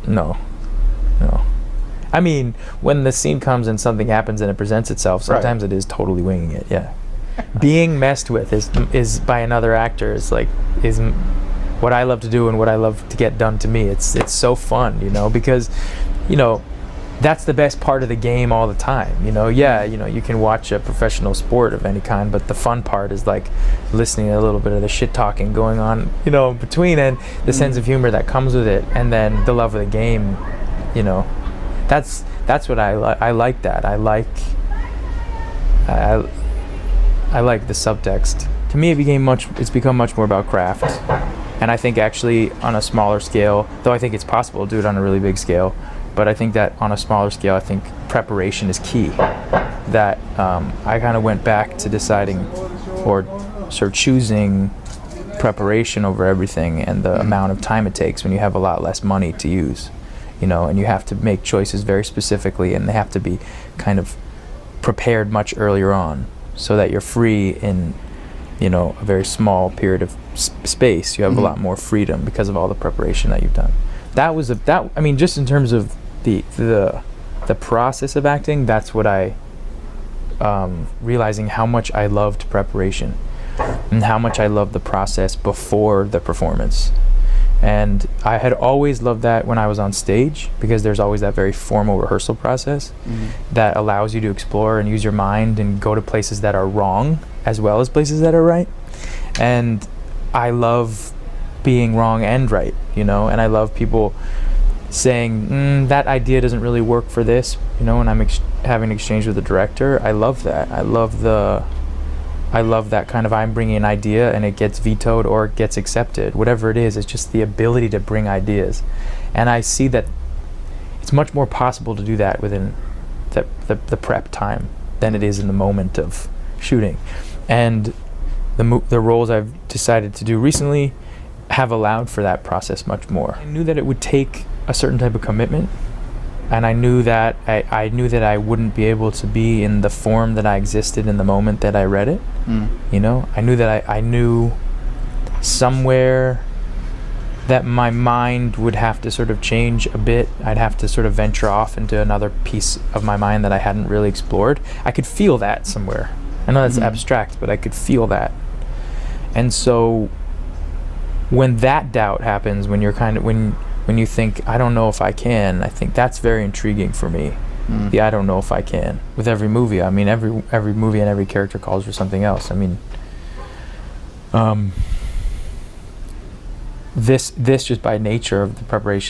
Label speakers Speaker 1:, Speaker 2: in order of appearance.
Speaker 1: No. I mean, when the scene comes and something happens and it presents itself, sometimes it is totally winging it. Yeah. Being messed with is by another actor is what I love to do and what I love to get done to me. It's so fun, because, that's the best part of the game all the time. You can watch a professional sport of any kind, but the fun part is like listening to a little bit of the shit talking going on, between, and the sense of humor that comes with it, and then the love of the game. That's what I like. That I like the subtext. To me, it's become much more about craft, and I think actually on a smaller scale, though I think it's possible to do it on a really big scale, but I think that on a smaller scale, I think preparation is key. That I kind of went back to deciding, or sort of choosing preparation over everything, and the amount of time it takes when you have a lot less money to use, and you have to make choices very specifically, and they have to be kind of prepared much earlier on, so that you're free in, a very small period of space. You have a lot more freedom because of all the preparation that you've done. I mean, just in terms of the process of acting, that's what I realizing how much I loved preparation and how much I loved the process before the performance. And I had always loved that when I was on stage, because there's always that very formal rehearsal process that allows you to explore and use your mind and go to places that are wrong as well as places that are right. And I love being wrong and right, and I love people saying that idea doesn't really work for this, and I'm having an exchange with the director. I love that. I love that kind of, I'm bringing an idea and it gets vetoed or it gets accepted. Whatever it is, it's just the ability to bring ideas. And I see that it's much more possible to do that within the prep time than it is in the moment of shooting. And the roles I've decided to do recently have allowed for that process much more. I knew that it would take a certain type of commitment, and I knew that I wouldn't be able to be in the form that I existed in the moment that I read it. I knew that I knew somewhere that my mind would have to sort of change a bit. I'd have to sort of venture off into another piece of my mind that I hadn't really explored. I could feel that somewhere. I know that's abstract, but I could feel that. And so when that doubt happens, when you're when you think, I don't know if I can, I think that's very intriguing for me. The I don't know if I can. With every movie, I mean, every movie and every character calls for something else. I mean, this just by nature of the preparation